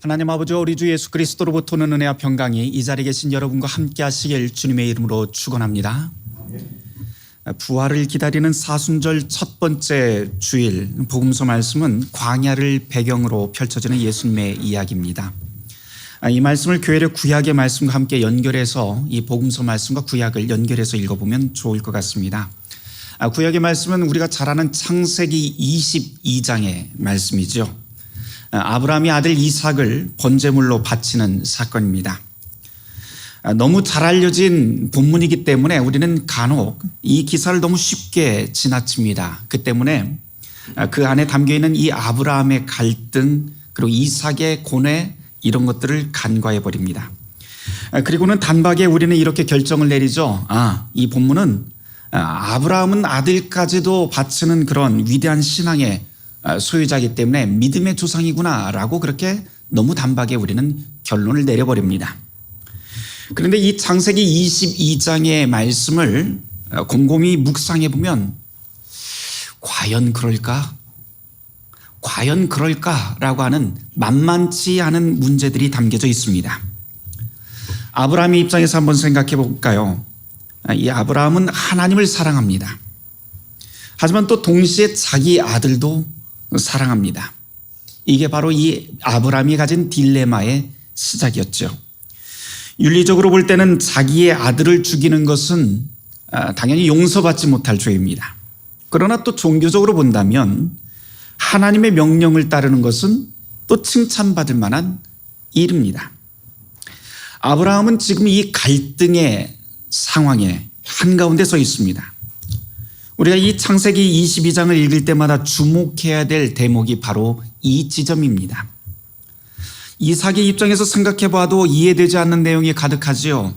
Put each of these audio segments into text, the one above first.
하나님 아버지와 우리 주 예수 그리스도로부터 오는 은혜와 평강이 이 자리에 계신 여러분과 함께 하시길 주님의 이름으로 축원합니다. 부활을 기다리는 사순절 첫 번째 주일 복음서 말씀은 광야를 배경으로 펼쳐지는 예수님의 이야기입니다. 이 말씀을 교회의 구약의 말씀과 함께 연결해서 이 복음서 말씀과 구약을 연결해서 읽어보면 좋을 것 같습니다. 구약의 말씀은 우리가 잘 아는 창세기 22장의 말씀이죠. 아브라함이 아들 이삭을 번제물로 바치는 사건입니다. 너무 잘 알려진 본문이기 때문에 우리는 간혹 이 기사를 너무 쉽게 지나칩니다. 그 때문에 그 안에 담겨있는 이 아브라함의 갈등 그리고 이삭의 고뇌 이런 것들을 간과해 버립니다. 그리고는 단박에 우리는 이렇게 결정을 내리죠. 이 본문은 아브라함은 아들까지도 바치는 그런 위대한 신앙의 소유자이기 때문에 믿음의 조상이구나 라고 그렇게 너무 단박에 우리는 결론을 내려버립니다. 그런데 이 창세기 22장의 말씀을 곰곰이 묵상해 보면 과연 그럴까? 과연 그럴까라고 하는 만만치 않은 문제들이 담겨져 있습니다. 아브라함의 입장에서 한번 생각해 볼까요? 이 아브라함은 하나님을 사랑합니다. 하지만 또 동시에 자기 아들도 사랑합니다. 이게 바로 이 아브라함이 가진 딜레마의 시작이었죠. 윤리적으로 볼 때는 자기의 아들을 죽이는 것은 당연히 용서받지 못할 죄입니다. 그러나 또 종교적으로 본다면 하나님의 명령을 따르는 것은 또 칭찬받을 만한 일입니다. 아브라함은 지금 이 갈등의 상황에 한가운데 서 있습니다. 우리가 이 창세기 22장을 읽을 때마다 주목해야 될 대목이 바로 이 지점입니다. 이삭의 입장에서 생각해 봐도 이해되지 않는 내용이 가득하지요.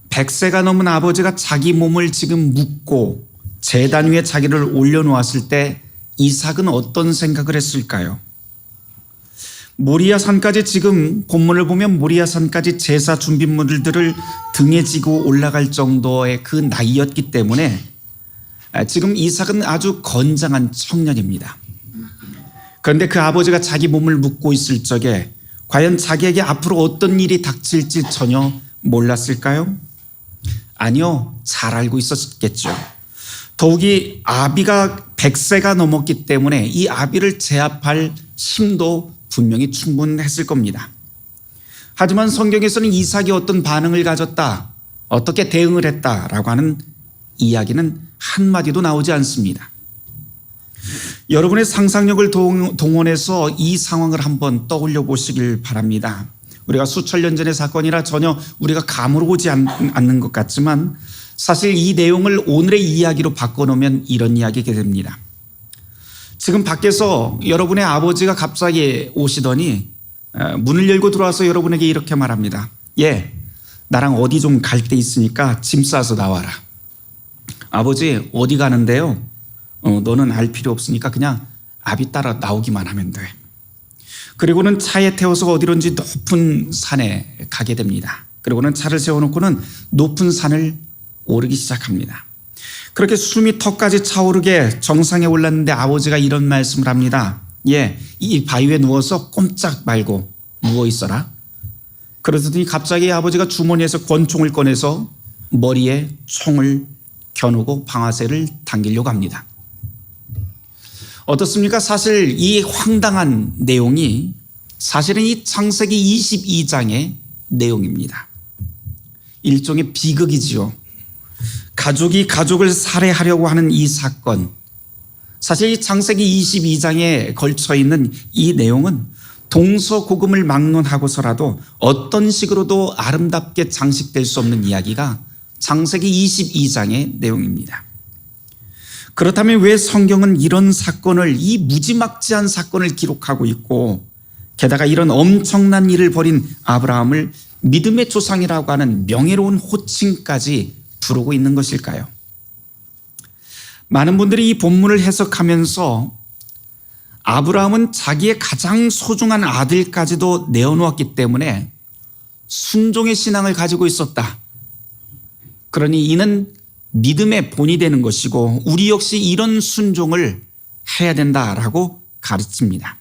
100세가 넘은 아버지가 자기 몸을 지금 묻고 제단 위에 자기를 올려놓았을 때 이삭은 어떤 생각을 했을까요? 모리아 산까지 지금 본문을 보면 모리아 산까지 제사 준비물들을 등에 지고 올라갈 정도의 그 나이였기 때문에 지금 이삭은 아주 건장한 청년입니다. 그런데 그 아버지가 자기 몸을 묻고 있을 적에 과연 자기에게 앞으로 어떤 일이 닥칠지 전혀 몰랐을까요? 아니요, 잘 알고 있었겠죠. 더욱이 아비가 100세가 넘었기 때문에 이 아비를 제압할 힘도 분명히 충분했을 겁니다. 하지만 성경에서는 이삭이 어떤 반응을 가졌다, 어떻게 대응을 했다라고 하는 이야기는 한마디도 나오지 않습니다. 여러분의 상상력을 동원해서 이 상황을 한번 떠올려 보시길 바랍니다. 우리가 수천 년 전의 사건이라 전혀 우리가 감으로 오지 않는 것 같지만 사실 이 내용을 오늘의 이야기로 바꿔놓으면 이런 이야기가 됩니다. 지금 밖에서 여러분의 아버지가 갑자기 오시더니 문을 열고 들어와서 여러분에게 이렇게 말합니다. 나랑 어디 좀 갈 데 있으니까 짐 싸서 나와라. 아버지 어디 가는데요? 너는 알 필요 없으니까 그냥 아비 따라 나오기만 하면 돼. 그리고는 차에 태워서 어디론지 높은 산에 가게 됩니다. 그리고는 차를 세워놓고는 높은 산을 오르기 시작합니다. 그렇게 숨이 턱까지 차오르게 정상에 올랐는데 아버지가 이런 말씀을 합니다. 이 바위에 누워서 꼼짝 말고 누워 있어라. 그러더니 갑자기 아버지가 주머니에서 권총을 꺼내서 머리에 총을 겨누고 방아쇠를 당기려고 합니다. 어떻습니까? 사실 이 황당한 내용이 사실은 이 창세기 22장의 내용입니다. 일종의 비극이지요. 가족이 가족을 살해하려고 하는 이 사건, 사실 이 창세기 22장에 걸쳐 있는 이 내용은 동서고금을 막론하고서라도 어떤 식으로도 아름답게 장식될 수 없는 이야기가 창세기 22장의 내용입니다. 그렇다면 왜 성경은 이런 사건을, 이 무지막지한 사건을 기록하고 있고 게다가 이런 엄청난 일을 벌인 아브라함을 믿음의 조상이라고 하는 명예로운 호칭까지 부르고 있는 것일까요? 많은 분들이 이 본문을 해석하면서 아브라함은 자기의 가장 소중한 아들까지도 내어놓았기 때문에 순종의 신앙을 가지고 있었다. 그러니 이는 믿음의 본이 되는 것이고 우리 역시 이런 순종을 해야 된다라고 가르칩니다.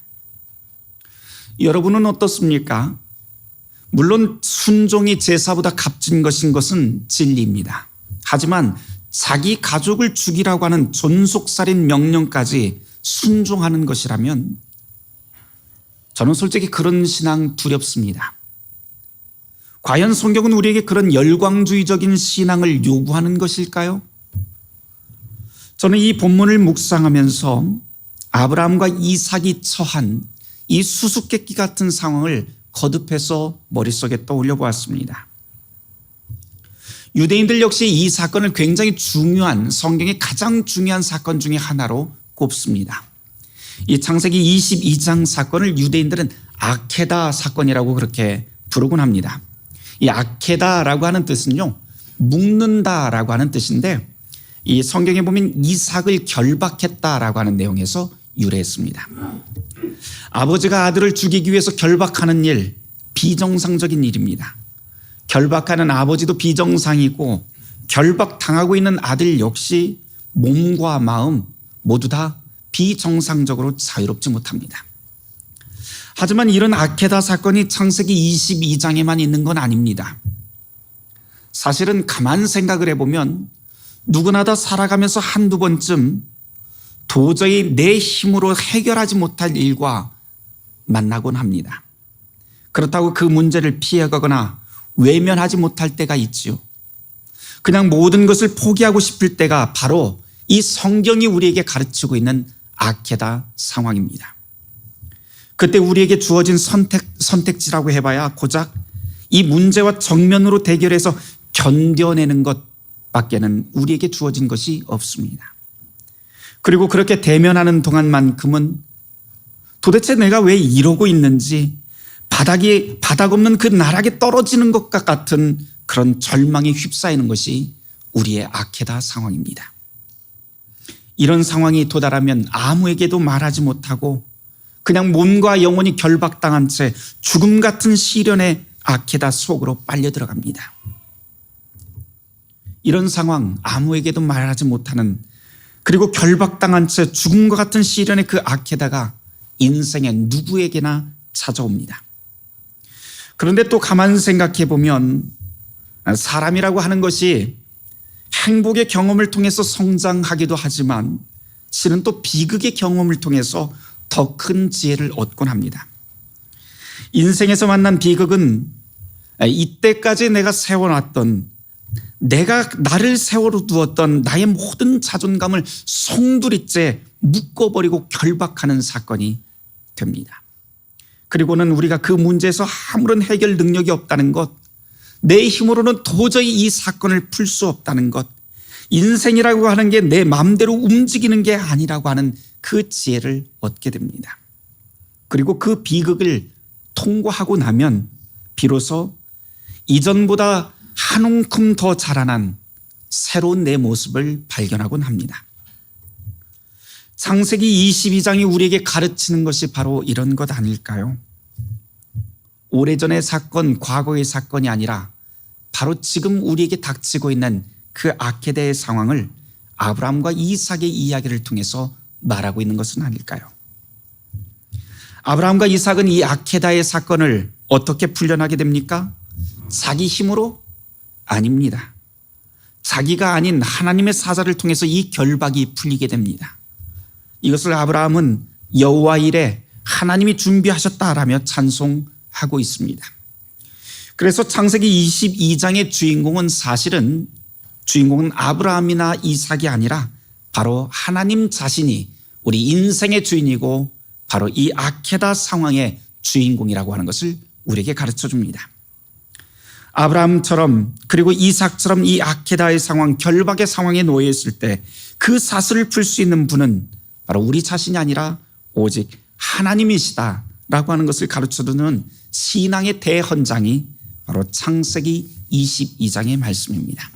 여러분은 어떻습니까? 물론 순종이 제사보다 값진 것은 진리입니다. 하지만 자기 가족을 죽이라고 하는 존속살인 명령까지 순종하는 것이라면 저는 솔직히 그런 신앙 두렵습니다. 과연 성경은 우리에게 그런 열광주의적인 신앙을 요구하는 것일까요? 저는 이 본문을 묵상하면서 아브라함과 이삭이 처한 이 수수께끼 같은 상황을 거듭해서 머릿속에 떠올려 보았습니다. 유대인들 역시 이 사건을 굉장히 중요한, 성경의 가장 중요한 사건 중에 하나로 꼽습니다. 이 창세기 22장 사건을 유대인들은 아케다 사건이라고 그렇게 부르곤 합니다. 이 아케다라고 하는 뜻은요, 묶는다라고 하는 뜻인데, 이 성경에 보면 이삭을 결박했다라고 하는 내용에서 유래했습니다. 아버지가 아들을 죽이기 위해서 결박하는 일, 비정상적인 일입니다. 결박하는 아버지도 비정상이고 결박당하고 있는 아들 역시 몸과 마음 모두 다 비정상적으로 자유롭지 못합니다. 하지만 이런 아케다 사건이 창세기 22장에만 있는 건 아닙니다. 사실은 가만 생각을 해보면 누구나 다 살아가면서 한두 번쯤 도저히 내 힘으로 해결하지 못할 일과 만나곤 합니다. 그렇다고 그 문제를 피해가거나 외면하지 못할 때가 있지요. 그냥 모든 것을 포기하고 싶을 때가 바로 이 성경이 우리에게 가르치고 있는 아케다 상황입니다. 그때 우리에게 주어진 선택지라고 해봐야 고작 이 문제와 정면으로 대결해서 견뎌내는 것밖에는 우리에게 주어진 것이 없습니다. 그리고 그렇게 대면하는 동안만큼은 도대체 내가 왜 이러고 있는지 바닥 없는 그 나락에 떨어지는 것과 같은 그런 절망에 휩싸이는 것이 우리의 아케다 상황입니다. 이런 상황이 도달하면 아무에게도 말하지 못하고 그냥 몸과 영혼이 결박당한 채 죽음 같은 시련의 아케다 속으로 빨려 들어갑니다. 이런 상황, 아무에게도 말하지 못하는, 그리고 결박당한 채 죽음과 같은 시련의 그 아케다가 인생의 누구에게나 찾아옵니다. 그런데 또 가만 생각해 보면 사람이라고 하는 것이 행복의 경험을 통해서 성장하기도 하지만 실은 또 비극의 경험을 통해서 더 큰 지혜를 얻곤 합니다. 인생에서 만난 비극은 이때까지 내가 세워놨던, 내가 나를 세워두었던 나의 모든 자존감을 송두리째 묶어버리고 결박하는 사건이 됩니다. 그리고는 우리가 그 문제에서 아무런 해결 능력이 없다는 것, 내 힘으로는 도저히 이 사건을 풀 수 없다는 것, 인생이라고 하는 게 내 마음대로 움직이는 게 아니라고 하는 그 지혜를 얻게 됩니다. 그리고 그 비극을 통과하고 나면 비로소 이전보다 한 움큼 더 자라난 새로운 내 모습을 발견하곤 합니다. 창세기 22장이 우리에게 가르치는 것이 바로 이런 것 아닐까요? 오래전의 사건, 과거의 사건이 아니라 바로 지금 우리에게 닥치고 있는 그 아케다의 상황을 아브라함과 이삭의 이야기를 통해서 말하고 있는 것은 아닐까요? 아브라함과 이삭은 이 아케다의 사건을 어떻게 풀려나게 됩니까? 자기 힘으로? 아닙니다. 자기가 아닌 하나님의 사자를 통해서 이 결박이 풀리게 됩니다. 이것을 아브라함은 여호와 이레, 하나님이 준비하셨다라며 찬송하고 있습니다. 그래서 창세기 22장의 주인공은 아브라함이나 이삭이 아니라 바로 하나님 자신이 우리 인생의 주인이고 바로 이 아케다 상황의 주인공이라고 하는 것을 우리에게 가르쳐 줍니다. 아브라함처럼 그리고 이삭처럼 이 아케다의 상황, 결박의 상황에 놓여 있을 때 그 사슬을 풀 수 있는 분은 바로 우리 자신이 아니라 오직 하나님이시다라고 하는 것을 가르쳐주는 신앙의 대헌장이 바로 창세기 22장의 말씀입니다.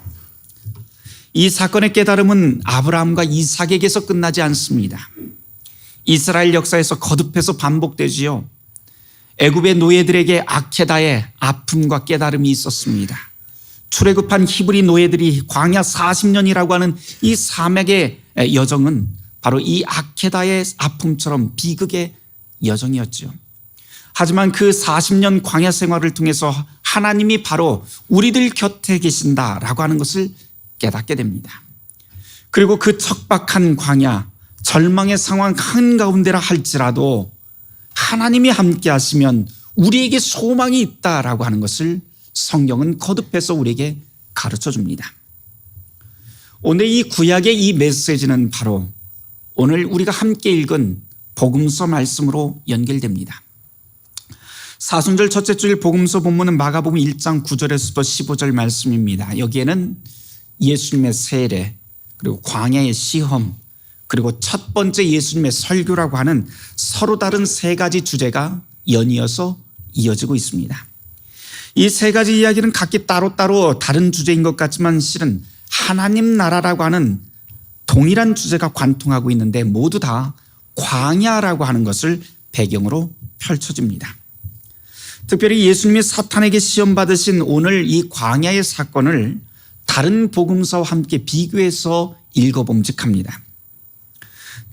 이 사건의 깨달음은 아브라함과 이삭에게서 끝나지 않습니다. 이스라엘 역사에서 거듭해서 반복되지요. 애굽의 노예들에게 아케다의 아픔과 깨달음이 있었습니다. 출애굽한 히브리 노예들이 광야 40년이라고 하는 이 사맥의 여정은 바로 이 아케다의 아픔처럼 비극의 여정이었죠. 하지만 그 40년 광야 생활을 통해서 하나님이 바로 우리들 곁에 계신다라고 하는 것을 깨닫게 됩니다. 그리고 그 척박한 광야, 절망의 상황 한가운데라 할지라도 하나님이 함께 하시면 우리에게 소망이 있다라고 하는 것을 성경은 거듭해서 우리에게 가르쳐 줍니다. 오늘 이 구약의 이 메시지는 바로 오늘 우리가 함께 읽은 복음서 말씀으로 연결됩니다. 사순절 첫째 주일 복음서 본문은 마가복음 1장 9절에서부터 15절 말씀입니다. 여기에는 예수님의 세례, 그리고 광야의 시험, 그리고 첫 번째 예수님의 설교라고 하는 서로 다른 세 가지 주제가 연이어서 이어지고 있습니다. 이 세 가지 이야기는 각기 따로따로 다른 주제인 것 같지만 실은 하나님 나라라고 하는 동일한 주제가 관통하고 있는데 모두 다 광야라고 하는 것을 배경으로 펼쳐집니다. 특별히 예수님이 사탄에게 시험받으신 오늘 이 광야의 사건을 다른 복음서와 함께 비교해서 읽어봄직합니다.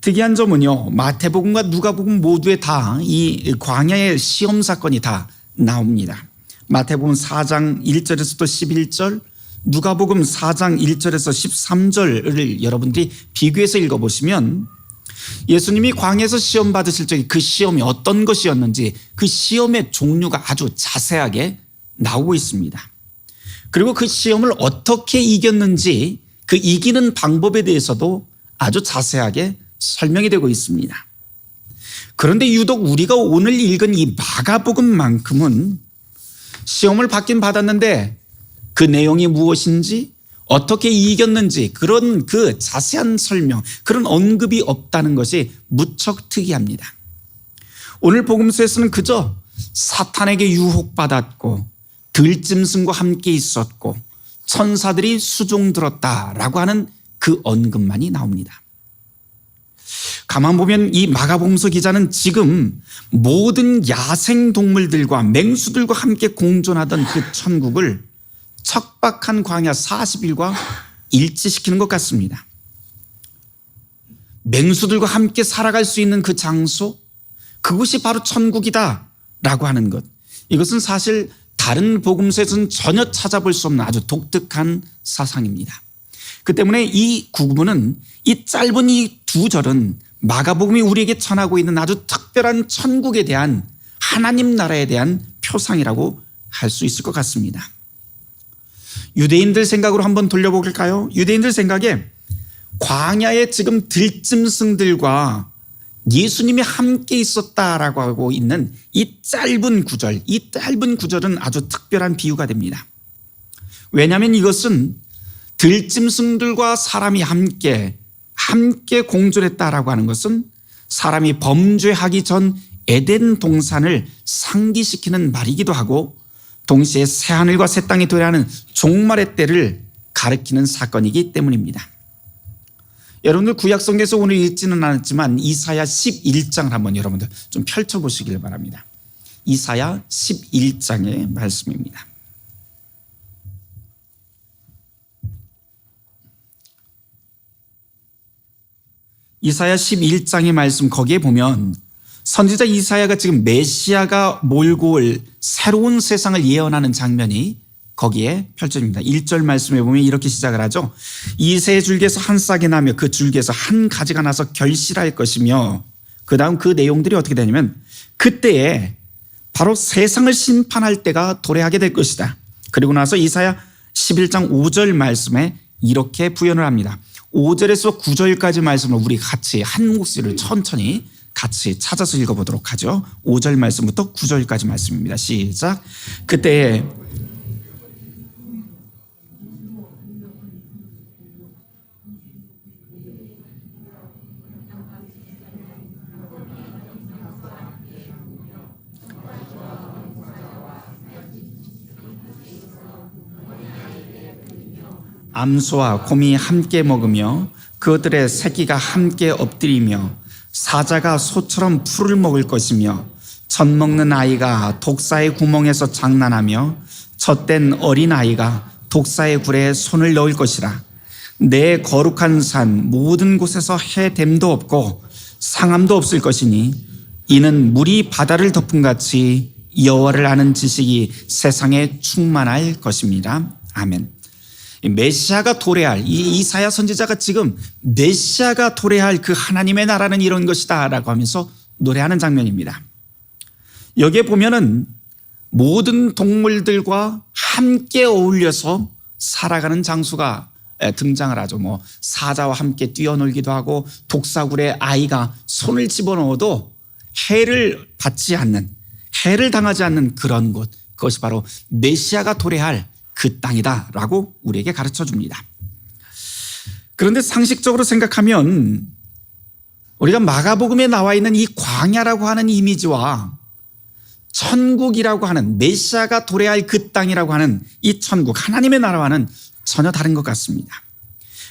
특이한 점은요, 마태복음과 누가복음 모두에 다 이 광야의 시험 사건이 다 나옵니다. 마태복음 4장 1절에서부터 11절, 누가복음 4장 1절에서 13절을 여러분들이 비교해서 읽어보시면 예수님이 광야에서 시험 받으실 적에 그 시험이 어떤 것이었는지 그 시험의 종류가 아주 자세하게 나오고 있습니다. 그리고 그 시험을 어떻게 이겼는지 그 이기는 방법에 대해서도 아주 자세하게 설명이 되고 있습니다. 그런데 유독 우리가 오늘 읽은 이 마가복음만큼은 시험을 받긴 받았는데 그 내용이 무엇인지 어떻게 이겼는지 그런 그 자세한 설명, 그런 언급이 없다는 것이 무척 특이합니다. 오늘 복음서에서는 그저 사탄에게 유혹받았고 들짐승과 함께 있었고 천사들이 수종들었다라고 하는 그 언급만이 나옵니다. 가만 보면 이 마가복음서 기자는 지금 모든 야생동물들과 맹수들과 함께 공존하던 그 천국을 척박한 광야 40일과 일치시키는 것 같습니다. 맹수들과 함께 살아갈 수 있는 그 장소, 그것이 바로 천국이다라고 하는 것. 이것은 사실 다른 복음서에서는 전혀 찾아볼 수 없는 아주 독특한 사상입니다. 그 때문에 이 구문은, 이 짧은 이 두 절은 마가복음이 우리에게 전하고 있는 아주 특별한 천국에 대한, 하나님 나라에 대한 표상이라고 할 수 있을 것 같습니다. 유대인들 생각으로 한번 돌려볼까요? 유대인들 생각에 광야에 지금 들짐승들과 예수님이 함께 있었다라고 하고 있는 이 짧은 구절, 이 짧은 구절은 아주 특별한 비유가 됩니다. 왜냐하면 이것은 들짐승들과 사람이 함께 공존했다라고 하는 것은 사람이 범죄하기 전 에덴 동산을 상기시키는 말이기도 하고 동시에 새하늘과 새 땅이 도래하는 종말의 때를 가리키는 사건이기 때문입니다. 여러분들 구약성경에서 오늘 읽지는 않았지만 이사야 11장을 한번 여러분들 좀 펼쳐보시길 바랍니다. 이사야 11장의 말씀입니다. 이사야 11장의 말씀, 거기에 보면 선지자 이사야가 지금 메시아가 몰고 올 새로운 세상을 예언하는 장면이 거기에 펼쳐집니다. 1절 말씀에 보면 이렇게 시작을 하죠. 이 새 줄기에서 한 싹이 나며 그 줄기에서 한 가지가 나서 결실할 것이며, 그 다음 그 내용들이 어떻게 되냐면 그때에 바로 세상을 심판할 때가 도래하게 될 것이다. 그리고 나서 이사야 11장 5절 말씀에 이렇게 부연을 합니다. 5절에서 9절까지 말씀을 우리 같이 한 목소리를 천천히 같이 찾아서 읽어보도록 하죠. 5절 말씀부터 9절까지 말씀입니다. 시작. 그때에 암소와 곰이 함께 먹으며 그들의 새끼가 함께 엎드리며 사자가 소처럼 풀을 먹을 것이며 젖 먹는 아이가 독사의 구멍에서 장난하며 젖된 어린아이가 독사의 굴에 손을 넣을 것이라. 내 거룩한 산 모든 곳에서 해됨도 없고 상함도 없을 것이니 이는 물이 바다를 덮은 같이 여호와를 아는 지식이 세상에 충만할 것입니다. 아멘. 메시아가 도래할, 이 이사야 선지자가 지금 메시아가 도래할 그 하나님의 나라는 이런 것이다 라고 하면서 노래하는 장면입니다. 여기에 보면은 모든 동물들과 함께 어울려서 살아가는 장수가 등장을 하죠. 뭐 사자와 함께 뛰어놀기도 하고 독사굴에 아이가 손을 집어넣어도 해를 받지 않는, 해를 당하지 않는 그런 곳, 그것이 바로 메시아가 도래할 그 땅이다라고 우리에게 가르쳐 줍니다. 그런데 상식적으로 생각하면 우리가 마가복음에 나와 있는 이 광야라고 하는 이미지와 천국이라고 하는, 메시아가 도래할 그 땅이라고 하는 이 천국, 하나님의 나라와는 전혀 다른 것 같습니다.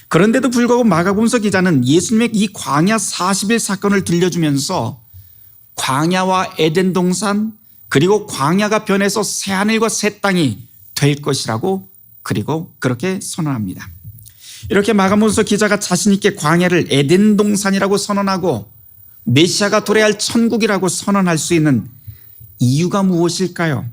그런데도 불구하고 마가복음서 기자는 예수님의 이 광야 40일 사건을 들려주면서 광야와 에덴 동산, 그리고 광야가 변해서 새하늘과 새 땅이 될 것이라고, 그리고 그렇게 선언합니다. 이렇게 마가복음서 기자가 자신 있게 광야를 에덴 동산이라고 선언하고 메시아가 도래할 천국이라고 선언할 수 있는 이유가 무엇일까요?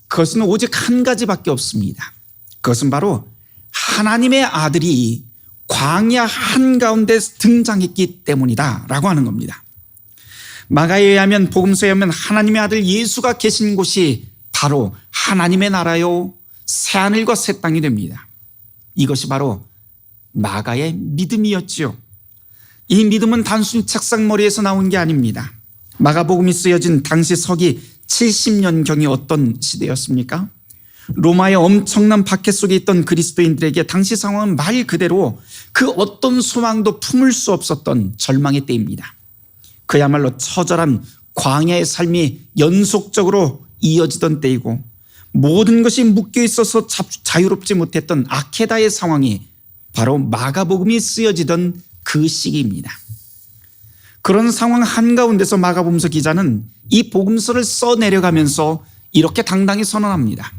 그것은 오직 한 가지밖에 없습니다. 그것은 바로 하나님의 아들이 광야 한가운데 등장했기 때문이다 라고 하는 겁니다. 마가에 의하면, 복음서에 의하면 하나님의 아들 예수가 계신 곳이 바로 하나님의 나라요 새하늘과 새 땅이 됩니다. 이것이 바로 마가의 믿음이었지요. 이 믿음은 단순히 책상머리에서 나온 게 아닙니다. 마가복음이 쓰여진 당시 서기 70년경이 어떤 시대였습니까? 로마의 엄청난 박해 속에 있던 그리스도인들에게 당시 상황은 말 그대로 그 어떤 소망도 품을 수 없었던 절망의 때입니다. 그야말로 처절한 광야의 삶이 연속적으로 이어지던 때이고 모든 것이 묶여 있어서 자유롭지 못했던 아케다의 상황이 바로 마가복음이 쓰여지던 그 시기입니다. 그런 상황 한가운데서 마가복음서 기자는 이 복음서를 써내려가면서 이렇게 당당히 선언합니다.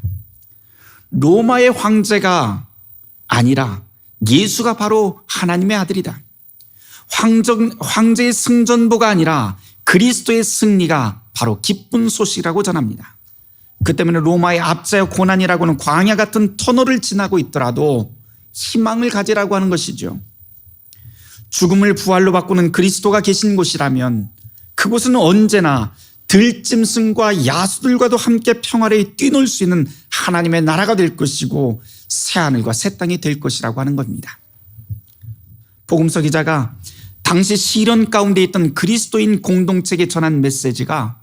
로마의 황제가 아니라 예수가 바로 하나님의 아들이다. 황제의 승전보가 아니라 그리스도의 승리가 바로 기쁜 소식이라고 전합니다. 그 때문에 로마의 압제와 고난이라고는 광야 같은 터널을 지나고 있더라도 희망을 가지라고 하는 것이죠. 죽음을 부활로 바꾸는 그리스도가 계신 곳이라면 그곳은 언제나 들짐승과 야수들과도 함께 평화를 뛰놀 수 있는 하나님의 나라가 될 것이고 새하늘과 새 땅이 될 것이라고 하는 겁니다. 복음서 기자가 당시 시련 가운데 있던 그리스도인 공동체에 전한 메시지가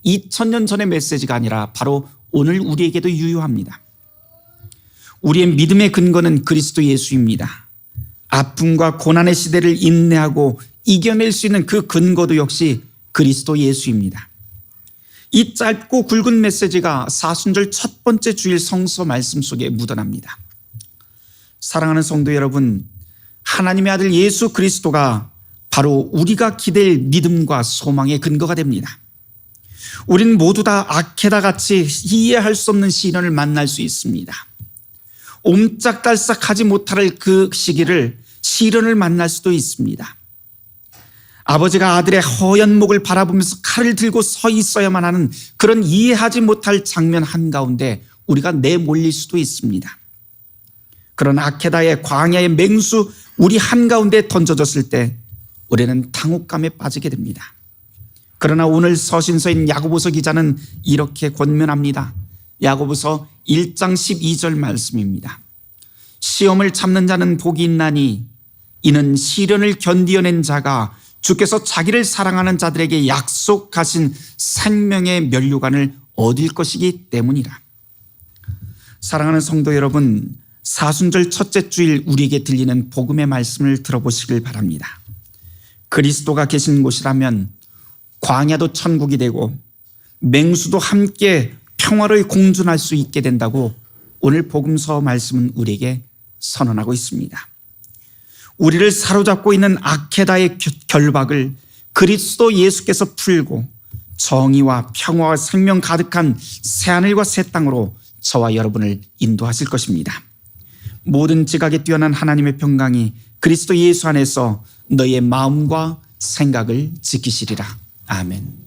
2000년 전의 메시지가 아니라 바로 오늘 우리에게도 유효합니다. 우리의 믿음의 근거는 그리스도 예수입니다. 아픔과 고난의 시대를 인내하고 이겨낼 수 있는 그 근거도 역시 그리스도 예수입니다. 이 짧고 굵은 메시지가 사순절 첫 번째 주일 성서 말씀 속에 묻어납니다. 사랑하는 성도 여러분, 하나님의 아들 예수 그리스도가 바로 우리가 기댈 믿음과 소망의 근거가 됩니다. 우린 모두 다 아케다 같이 이해할 수 없는 시련을 만날 수 있습니다. 옴짝달싹하지 못할 그 시기를 시련을 만날 수도 있습니다. 아버지가 아들의 허연 목을 바라보면서 칼을 들고 서 있어야만 하는 그런 이해하지 못할 장면 한가운데 우리가 내몰릴 수도 있습니다. 그런 아케다의 광야의 맹수 우리 한가운데 던져졌을 때 우리는 당혹감에 빠지게 됩니다. 그러나 오늘 서신서인 야고보서 기자는 이렇게 권면합니다. 야고보서 1장 12절 말씀입니다. 시험을 참는 자는 복이 있나니 이는 시련을 견디어낸 자가 주께서 자기를 사랑하는 자들에게 약속하신 생명의 면류관을 얻을 것이기 때문이라. 사랑하는 성도 여러분, 사순절 첫째 주일 우리에게 들리는 복음의 말씀을 들어보시길 바랍니다. 그리스도가 계신 곳이라면 광야도 천국이 되고 맹수도 함께 평화를 공존할 수 있게 된다고 오늘 복음서 말씀은 우리에게 선언하고 있습니다. 우리를 사로잡고 있는 아케다의 결박을 그리스도 예수께서 풀고 정의와 평화와 생명 가득한 새하늘과 새 땅으로 저와 여러분을 인도하실 것입니다. 모든 지각에 뛰어난 하나님의 평강이 그리스도 예수 안에서 너의 마음과 생각을 지키시리라. 아멘.